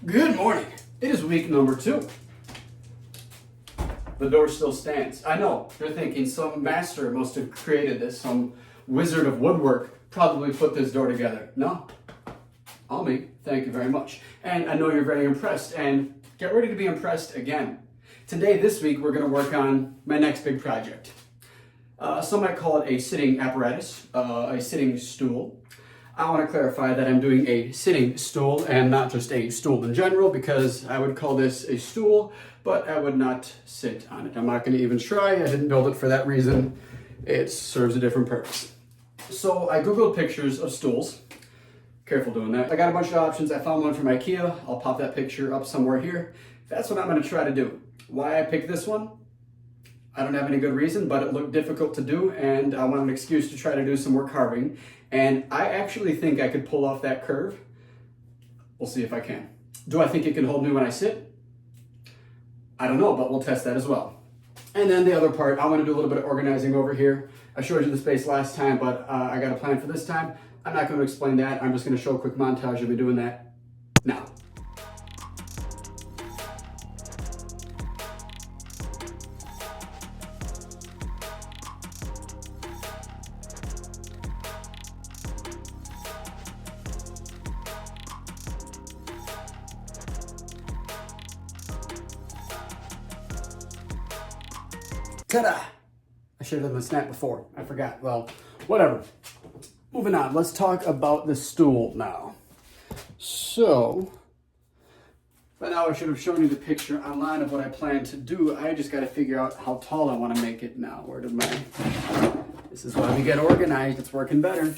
Good morning. It is week number 2. The door still stands. I know, you're thinking some master must have created this, some wizard of woodwork probably put this door together. No, all me. Thank you very much. And I know you're very impressed, and get ready to be impressed again. Today, this week, we're going to work on my next big project. Some might call it a sitting apparatus, a sitting stool. I want to clarify that I'm doing a sitting stool and not just a stool in general, because I would call this a stool, but I would not sit on it. I'm not going to even try. I didn't build it for that reason. It serves a different purpose. So I Googled pictures of stools. Careful doing that. I got a bunch of options. I found one from IKEA. I'll pop that picture up somewhere here. That's what I'm going to try to do. Why I picked this one? I don't have any good reason, but it looked difficult to do, and I want an excuse to try to do some more carving. And I actually think I could pull off that curve. We'll see if I can. Do I think it can hold me when I sit? I don't know, but we'll test that as well. And then the other part, I want to do a little bit of organizing over here. I showed you the space last time, but I got a plan for this time. I'm not going to explain that. I'm just going to show a quick montage of me doing that now. Ta-da! I should have done the snap before. I forgot. Well, whatever. Moving on. Let's talk about the stool now. So, by now I should have shown you the picture online of what I plan to do. I just got to figure out how tall I want to make it now. Where did my... This is why we get organized. It's working better.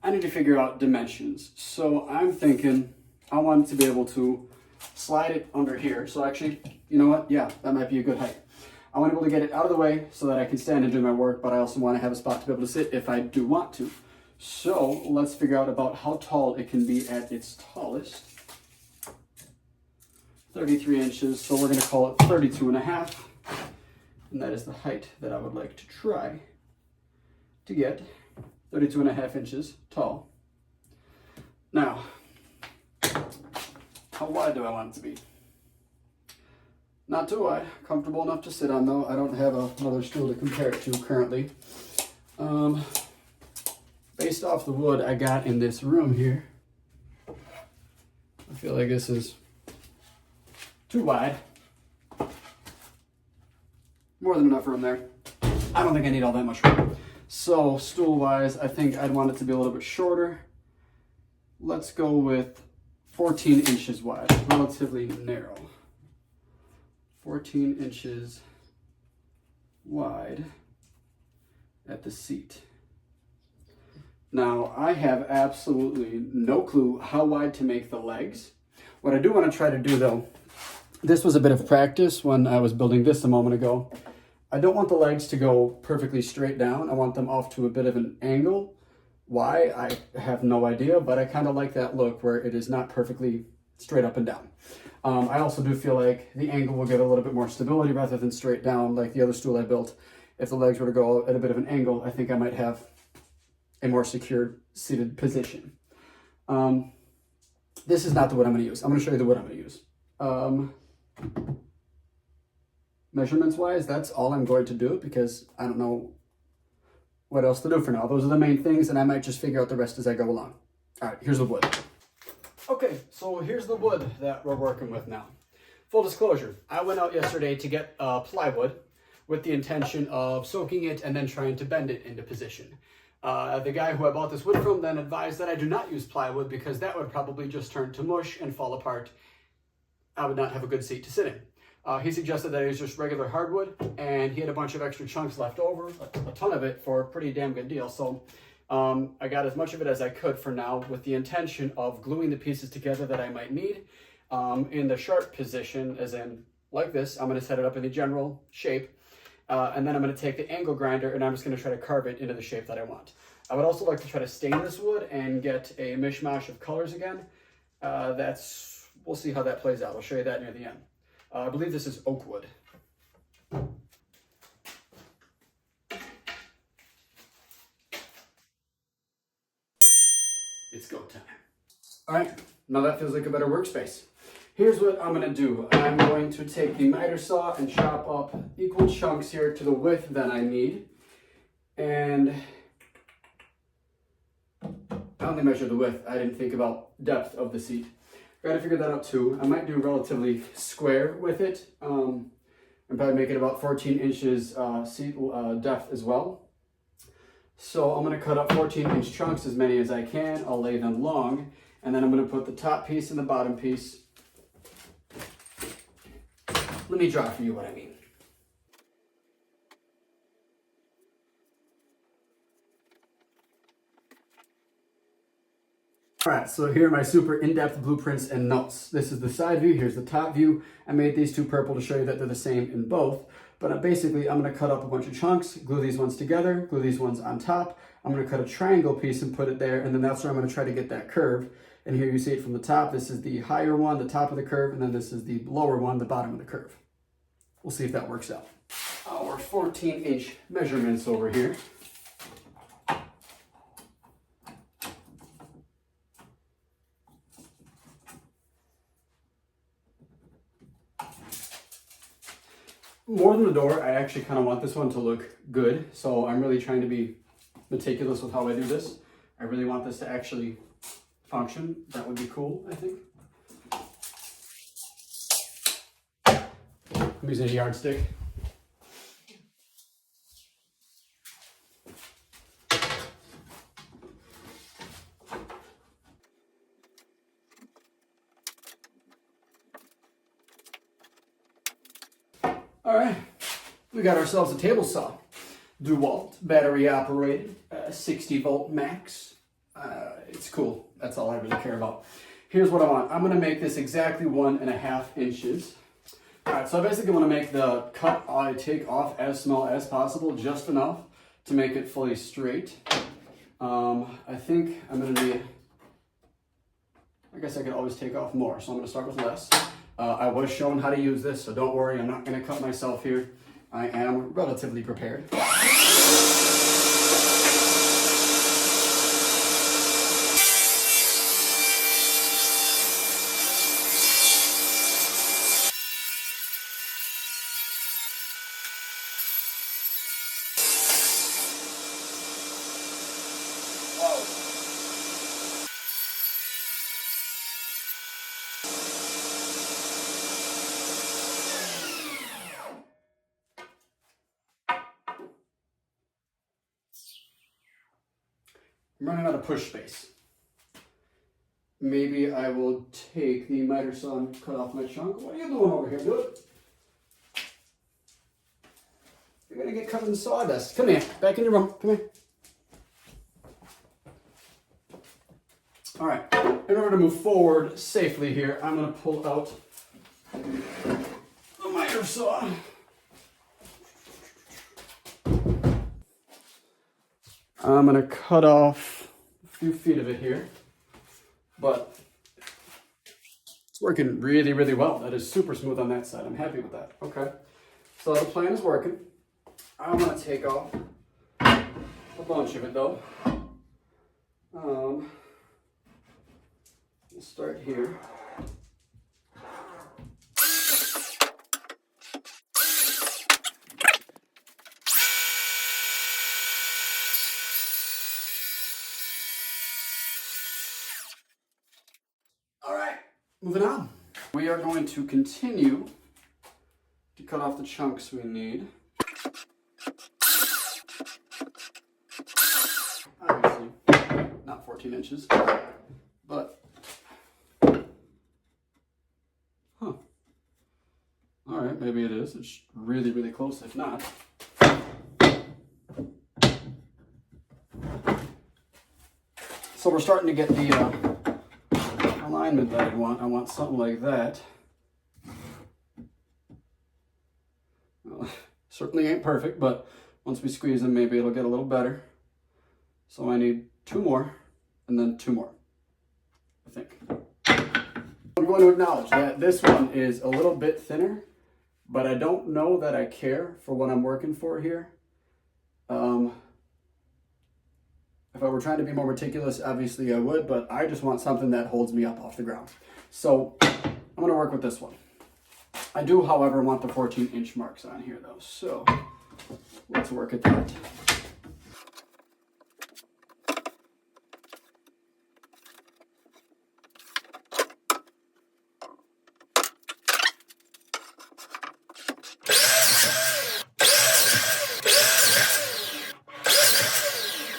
I need to figure out dimensions. So I'm thinking I want to be able to slide it under here. So actually, you know what? Yeah, that might be a good height. I want to be able to get it out of the way so that I can stand and do my work, but I also want to have a spot to be able to sit if I do want to. So let's figure out about how tall it can be at its tallest. 33 inches, so we're going to call it 32 and a half. And that is the height that I would like to try to get. 32 and a half inches tall. Now, how wide do I want it to be? Not too wide, comfortable enough to sit on though. I don't have another stool to compare it to currently. Based off the wood I got in this room here, I feel like this is too wide. More than enough room there. I don't think I need all that much room. So stool wise, I think I'd want it to be a little bit shorter. Let's go with 14 inches wide, relatively narrow. 14 inches wide at the seat. Now, I have absolutely no clue how wide to make the legs. What I do want to try to do though, this was a bit of practice when I was building this a moment ago. I don't want the legs to go perfectly straight down. I want them off to a bit of an angle. Why? I have no idea, but I kind of like that look where it is not perfectly straight up and down. I also do feel like the angle will give a little bit more stability rather than straight down like the other stool I built. If the legs were to go at a bit of an angle, I think I might have a more secure seated position. This is not the wood I'm going to use. I'm going to show you the wood I'm going to use. Measurements wise, that's all I'm going to do because I don't know what else to do for now. Those are the main things, and I might just figure out the rest as I go along. All right, here's the wood. Okay, so here's the wood that we're working with now. Full disclosure, I went out yesterday to get plywood with the intention of soaking it and then trying to bend it into position. The guy who I bought this wood from then advised that I do not use plywood because that would probably just turn to mush and fall apart. I would not have a good seat to sit in. He suggested that it was just regular hardwood, and he had a bunch of extra chunks left over, a ton of it for a pretty damn good deal. So I got as much of it as I could for now with the intention of gluing the pieces together that I might need in the sharp position, as in like this. I'm going to set it up in the general shape, and then I'm going to take the angle grinder and I'm just going to try to carve it into the shape that I want. I would also like to try to stain this wood and get a mishmash of colors again. We'll see how that plays out. I'll show you that near the end. I believe this is oak wood. It's go time. All right, Now that feels like a better workspace. Here's what I'm gonna do. I'm going to take the miter saw and chop up equal chunks here to the width that I need. And I only measured the width. I didn't think about depth of the seat. Gotta figure that out too. I might do relatively square with it. And probably make it about 14 inches seat depth as well. So I'm gonna cut up 14-inch chunks, as many as I can. I'll lay them long, and then I'm gonna put the top piece and the bottom piece. Let me draw for you what I mean. All right, so here are my super in-depth blueprints and notes. This is the side view, here's the top view. I made these two purple to show you that they're the same in both. But basically, I'm gonna cut up a bunch of chunks, glue these ones together, glue these ones on top. I'm gonna cut a triangle piece and put it there, and then that's where I'm gonna try to get that curve. And here you see it from the top. This is the higher one, the top of the curve, and then this is the lower one, the bottom of the curve. We'll see if that works out. Our 14-inch measurements over here. More than the door, I actually kind of want this one to look good. So I'm really trying to be meticulous with how I do this. I really want this to actually function. That would be cool, I think. I'm using a yardstick. All right, we got ourselves a table saw. DeWalt, battery operated, 60 volt max. It's cool. That's all I really care about. Here's what I want. I'm gonna make this exactly 1.5 inches. All right, so I basically wanna make the cut I take off as small as possible, just enough to make it fully straight. I think I'm gonna need, I guess I could always take off more, so I'm gonna start with less. I was shown how to use this, so don't worry, I'm not gonna cut myself here. I am relatively prepared. I'm running out of push space. Maybe I will take the miter saw and cut off my chunk. What are you doing over here, dude? You're gonna get covered in sawdust. Come here, back in your room, come here. All right, in order to move forward safely here, I'm gonna pull out the miter saw. I'm gonna cut off a few feet of it here, but it's working really, really well. That is super smooth on that side. I'm happy with that. Okay, so the plan is working. I'm gonna take off a bunch of it though. We'll start here. All right, moving on. We are going to continue to cut off the chunks we need. Obviously, not 14 inches, but, all right, maybe it is. It's really, really close, if not. So we're starting to get the alignment that I want. I want something like that. Well, certainly ain't perfect, but once we squeeze them, maybe it'll get a little better. So I need 2 more, and then 2 more, I think. I'm going to acknowledge that this one is a little bit thinner, but I don't know that I care for what I'm working for here. If I were trying to be more meticulous, obviously I would, but I just want something that holds me up off the ground. So I'm gonna work with this one. I do, however, want the 14-inch marks on here though, so let's work at that.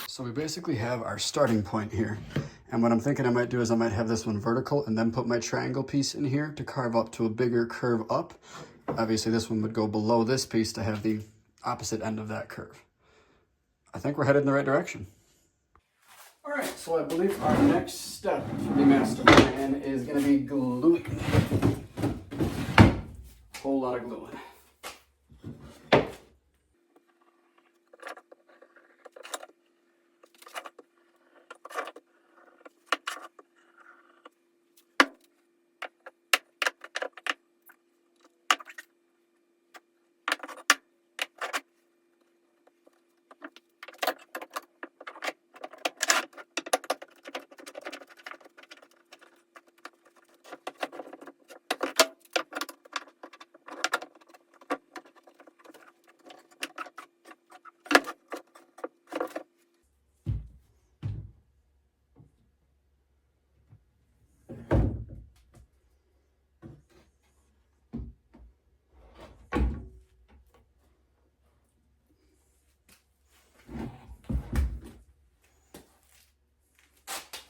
So we basically have our starting point here. And what I'm thinking I might do is I might have this one vertical and then put my triangle piece in here to carve up to a bigger curve up. Obviously this one would go below this piece to have the opposite end of that curve. I think we're headed in the right direction. All right, so I believe our next step for the master plan is gonna be gluing. A whole lot of gluing.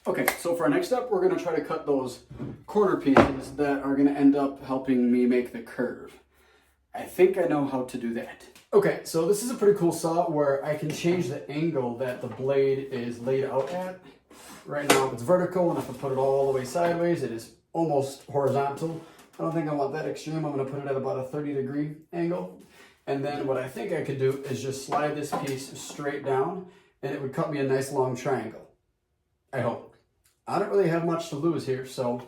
Okay, so for our next step, we're gonna try to cut those corner pieces that are gonna end up helping me make the curve. I think I know how to do that. Okay, so this is a pretty cool saw where I can change the angle that the blade is laid out at. Right now it's vertical, and if I put it all the way sideways, it is almost horizontal. I don't think I want that extreme. I'm gonna put it at about a 30-degree angle. And then what I think I could do is just slide this piece straight down, and it would cut me a nice long triangle. I hope. I don't really have much to lose here, so.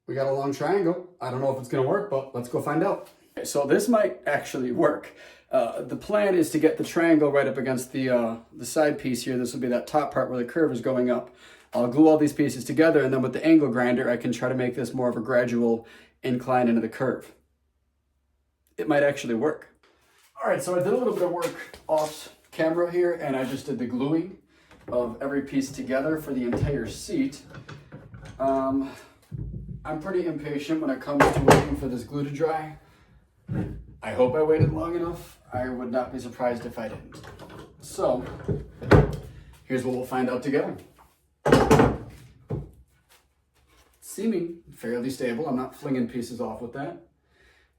We got a long triangle. I don't know if it's gonna work, but let's go find out. Okay, so this might actually work. The plan is to get the triangle right up against the side piece here. This will be that top part where the curve is going up. I'll glue all these pieces together, and then with the angle grinder, I can try to make this more of a gradual incline into the curve. It might actually work. All right, so I did a little bit of work off camera here, and I just did the gluing of every piece together for the entire seat. I'm pretty impatient when it comes to waiting for this glue to dry. I hope I waited long enough. I would not be surprised if I didn't. So, here's what we'll find out together. Seeming fairly stable. I'm not flinging pieces off with that.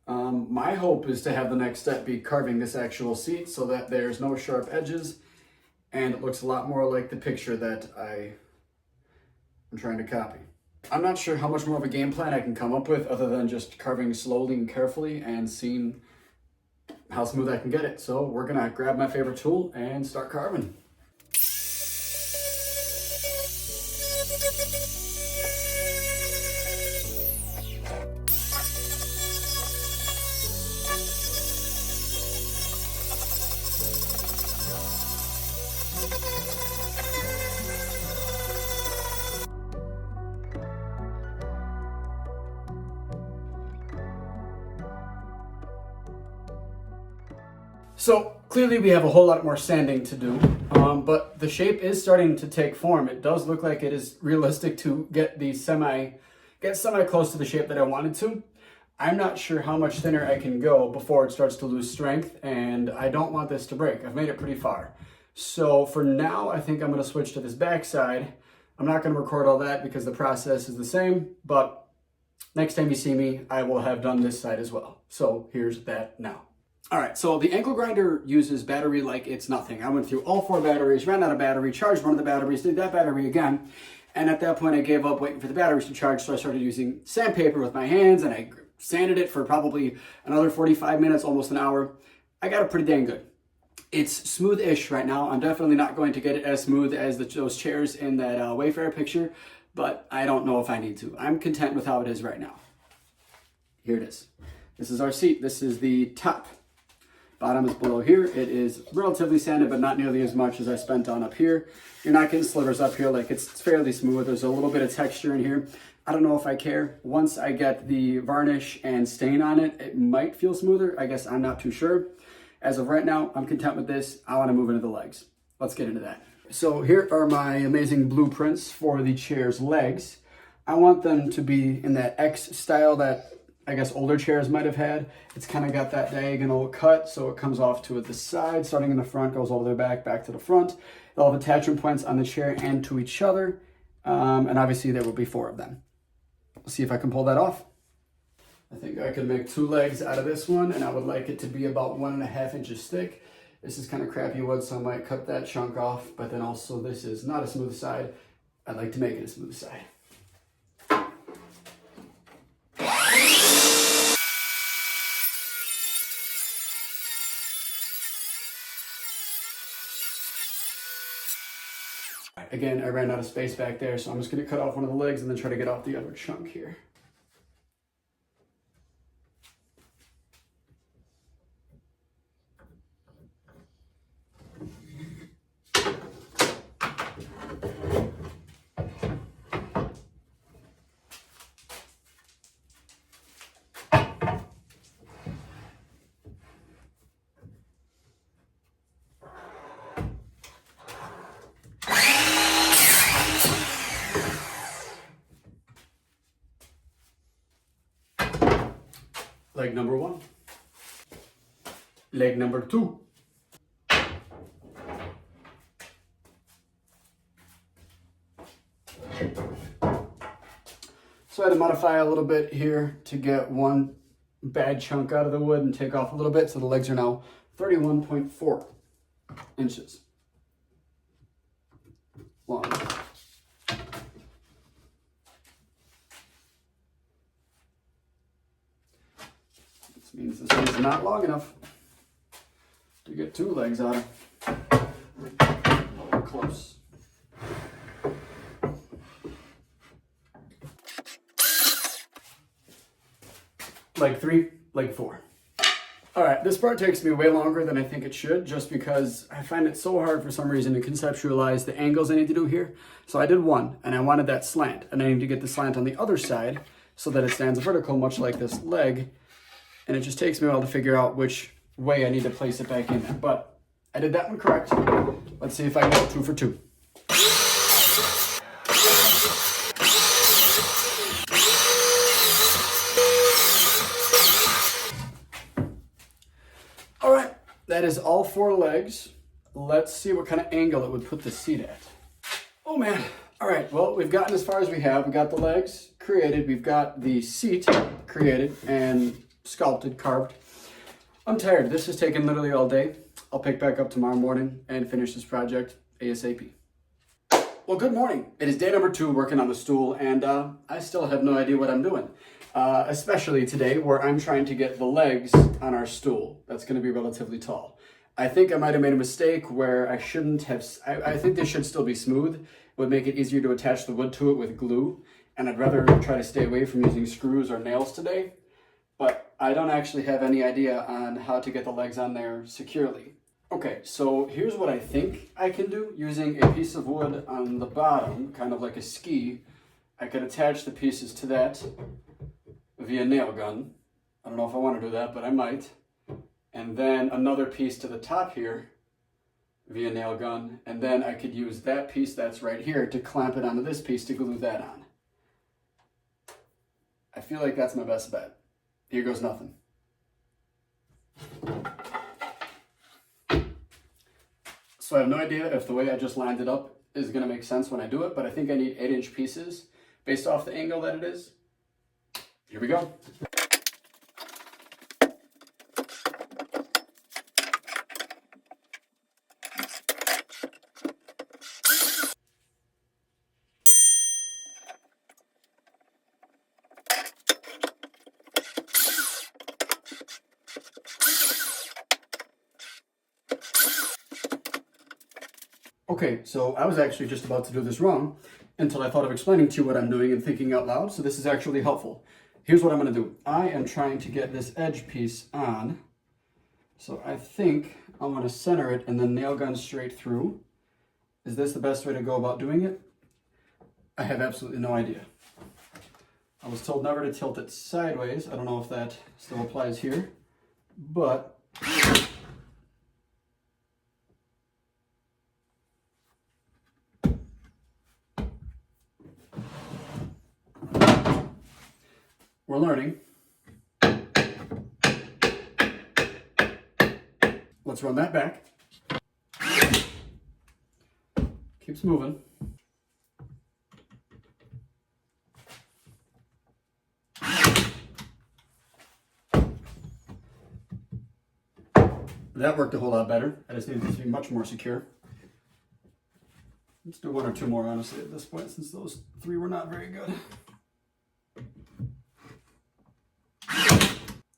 My hope is to have the next step be carving this actual seat so that there's no sharp edges and it looks a lot more like the picture that I'm trying to copy. I'm not sure how much more of a game plan I can come up with other than just carving slowly and carefully and seeing how smooth I can get it. So we're gonna grab my favorite tool and start carving. So clearly we have a whole lot more sanding to do, but the shape is starting to take form. It does look like it is realistic to get semi close to the shape that I wanted to. I'm not sure how much thinner I can go before it starts to lose strength, and I don't want this to break. I've made it pretty far. So for now, I think I'm gonna switch to this back side. I'm not gonna record all that because the process is the same, but next time you see me, I will have done this side as well. So here's that now. All right, so the angle grinder uses battery like it's nothing. I went through all 4 batteries, ran out of battery, charged one of the batteries, did that battery again, and at that point I gave up waiting for the batteries to charge, so I started using sandpaper with my hands, and I sanded it for probably another 45 minutes, almost an hour. I got it pretty dang good. It's smooth-ish right now. I'm definitely not going to get it as smooth as those chairs in that Wayfair picture, but I don't know if I need to. I'm content with how it is right now. Here it is. This is our seat. This is the top. Bottom is below here. It is relatively sanded, but not nearly as much as I spent on up here. You're not getting slivers up here. Like, it's fairly smooth. There's a little bit of texture in here. I don't know if I care. Once I get the varnish and stain on it, it might feel smoother. I guess I'm not too sure. As of right now, I'm content with this. I want to move into the legs. Let's get into that. So here are my amazing blueprints for the chair's legs. I want them to be in that X style that I guess older chairs might have had. It's kind of got that diagonal cut, so it comes off to the side, starting in the front, goes all the way back to the front. They'll have attachment points on the chair and to each other. And obviously there will be 4 of them. Let's see if I can pull that off. I think I can make 2 legs out of this one, and I would like it to be about 1.5 inches thick. This is kind of crappy wood, so I might cut that chunk off, but then also this is not a smooth side. I'd like to make it a smooth side. Again, I ran out of space back there, so I'm just going to cut off one of the legs and then try to get off the other chunk here. Leg number 1. Leg number 2. So I had to modify a little bit here to get one bad chunk out of the wood and take off a little bit. So the legs are now 31.4 inches long. This means this one's not long enough to get 2 legs out of. Close. Leg 3, leg 4. All right, this part takes me way longer than I think it should, just because I find it so hard for some reason to conceptualize the angles I need to do here. So I did one, and I wanted that slant, and I need to get the slant on the other side so that it stands vertical, much like this leg. And it just takes me a while to figure out which way I need to place it back in there. But I did that one correct. Let's see if I can go 2 for 2. All right, that is all 4 legs. Let's see what kind of angle it would put the seat at. Oh man. All right, well, we've gotten as far as we have. We got the legs created. We've got the seat created and sculpted, carved. I'm tired. This has taken literally all day. I'll pick back up tomorrow morning and finish this project ASAP. Well, good morning. It is day number 2 working on the stool, and I still have no idea what I'm doing. Especially today, where I'm trying to get the legs on our stool. That's going to be relatively tall. I think I might have made a mistake where I shouldn't have. I think they should still be smooth. It would make it easier to attach the wood to it with glue, and I'd rather try to stay away from using screws or nails today. But I don't actually have any idea on how to get the legs on there securely. Okay, so here's what I think I can do using a piece of wood on the bottom, kind of like a ski. I could attach the pieces to that via nail gun. I don't know if I want to do that, but I might. And then another piece to the top here via nail gun. And then I could use that piece that's right here to clamp it onto this piece to glue that on. I feel like that's my best bet. Here goes nothing. So I have no idea if the way I just lined it up is going to make sense when I do it, but I think I need 8-inch pieces based off the angle that it is. Here we go. Okay, so I was actually just about to do this wrong until I thought of explaining to you what I'm doing and thinking out loud, so this is actually helpful. Here's what I'm going to do. I am trying to get this edge piece on, so I think I'm going to center it and then nail gun straight through. Is this the best way to go about doing it? I have absolutely no idea. I was told never to tilt it sideways. I don't know if that still applies here, but we're learning. Let's run that back. Keeps moving. That worked a whole lot better. I just needed this to be much more secure. Let's do one or two more, honestly, at this point, since those three were not very good.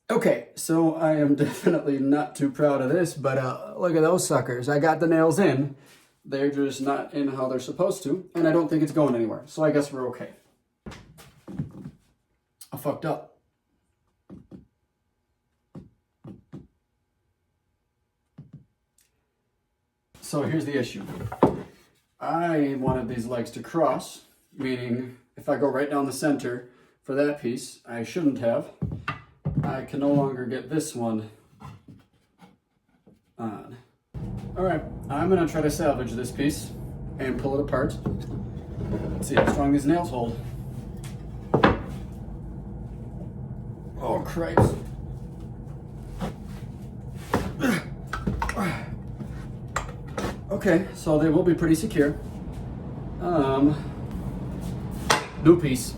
Okay, so I am definitely not too proud of this, but look at those suckers. I got the nails in. They're just not in how they're supposed to, and I don't think it's going anywhere. So I guess we're okay. I fucked up. So here's the issue. I wanted these legs to cross, meaning if I go right down the center for that piece, I shouldn't have. I can no longer get this one on. All right, I'm gonna try to salvage this piece and pull it apart. Let's see how strong these nails hold. Oh, Christ. Okay, so they will be pretty secure. New piece.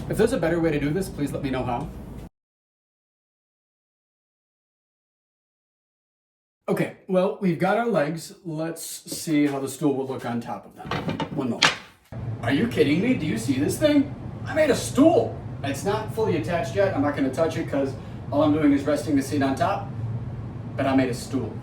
If there's a better way to do this, please let me know how. Okay, well, we've got our legs. Let's see how the stool will look on top of them. One moment. Are you kidding me? Do you see this thing? I made a stool. It's not fully attached yet. I'm not going to touch it because all I'm doing is resting the seat on top. But I made a stool.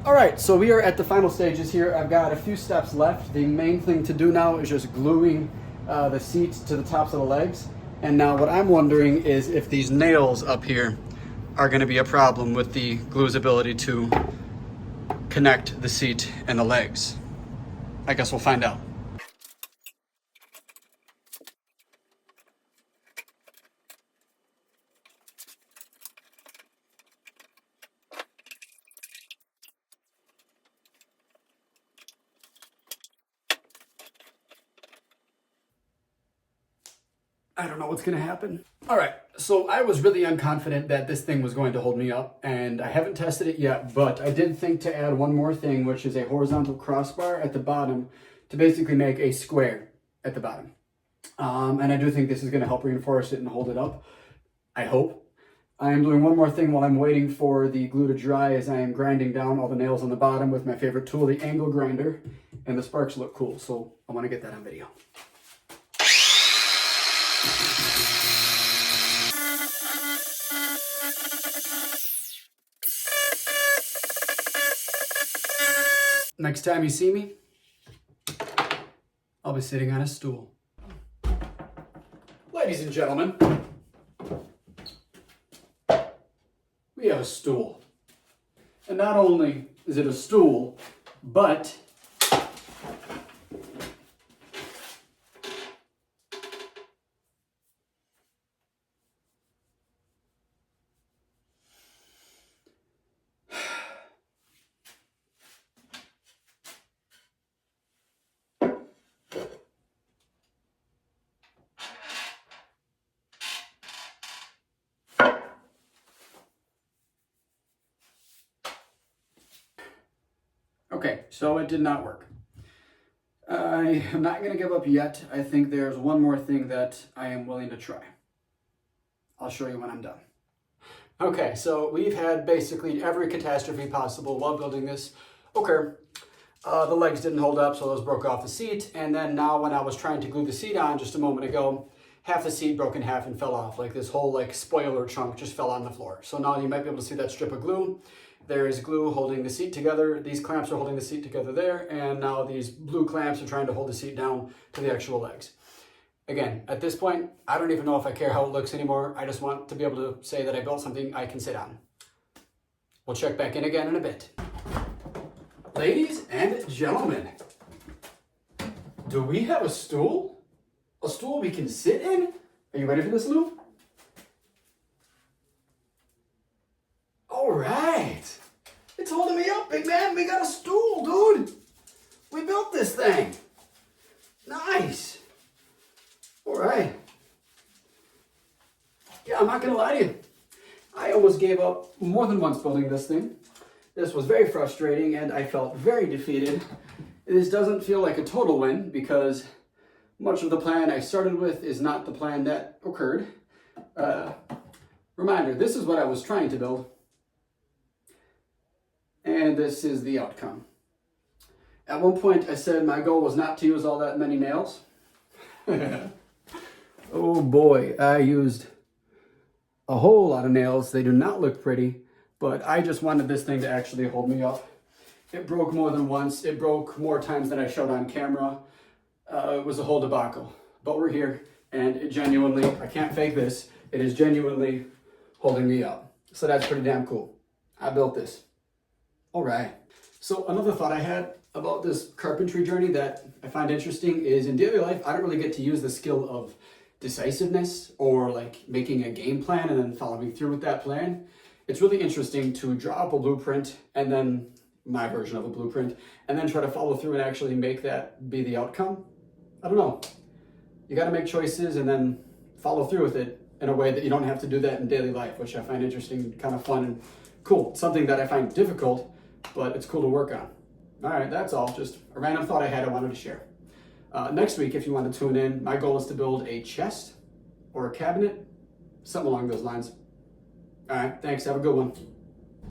All right, so we are at the final stages here. I've got a few steps left. The main thing to do now is just gluing the seat to the tops of the legs. And now what I'm wondering is if these nails up here are going to be a problem with the glue's ability to connect the seat and the legs. I guess we'll find out. I don't know what's gonna happen. All right, so I was really unconfident that this thing was going to hold me up, and I haven't tested it yet, but I did think to add one more thing, which is a horizontal crossbar at the bottom to basically make a square at the bottom. And I do think this is gonna help reinforce it and hold it up, I hope. I am doing one more thing while I'm waiting for the glue to dry, as I am grinding down all the nails on the bottom with my favorite tool, the angle grinder, and the sparks look cool, so I wanna get that on video. Next time you see me, I'll be sitting on a stool. Ladies and gentlemen, we have a stool. And not only is it a stool, but okay, so it did not work. I am not going to give up yet. I think there's one more thing that I am willing to try. I'll show you when I'm done. Okay, so we've had basically every catastrophe possible while building this. Okay, the legs didn't hold up, so those broke off the seat. And then now when I was trying to glue the seat on just a moment ago, half the seat broke in half and fell off. Like this whole spoiler chunk just fell on the floor. So now you might be able to see that strip of glue. There's glue holding the seat together. These clamps are holding the seat together there, and now these blue clamps are trying to hold the seat down to the actual legs. Again, at this point, I don't even know if I care how it looks anymore. I just want to be able to say that I built something I can sit on. We'll check back in again in a bit. Ladies and gentlemen, do we have a stool? A stool we can sit in? Are you ready for this, Lou? All right. It's holding me up, big man. We got a stool, dude. We built this thing. Nice. All right. Yeah, I'm not going to lie to you. I almost gave up more than once building this thing. This was very frustrating and I felt very defeated. This doesn't feel like a total win because much of the plan I started with is not the plan that occurred. Reminder, this is what I was trying to build. And this is the outcome. At one point I said my goal was not to use all that many nails. Oh boy, I used a whole lot of nails. They do not look pretty, but I just wanted this thing to actually hold me up. It broke more than once. It broke more times than I showed on camera. It was a whole debacle, but we're here and it genuinely, I can't fake this, it is genuinely holding me up. So that's pretty damn cool. I built this. All right. So another thought I had about this carpentry journey that I find interesting is in daily life, I don't really get to use the skill of decisiveness or like making a game plan and then following through with that plan. It's really interesting to draw up a blueprint and then my version of a blueprint and then try to follow through and actually make that be the outcome. I don't know. You got to make choices and then follow through with it in a way that you don't have to do that in daily life, which I find interesting, kind of fun and cool. Something that I find difficult, but it's cool to work on. All right, that's all. Just a random thought I had I wanted to share. Next week, if you want to tune in, my goal is to build a chest or a cabinet, something along those lines. All right, thanks. Have a good one.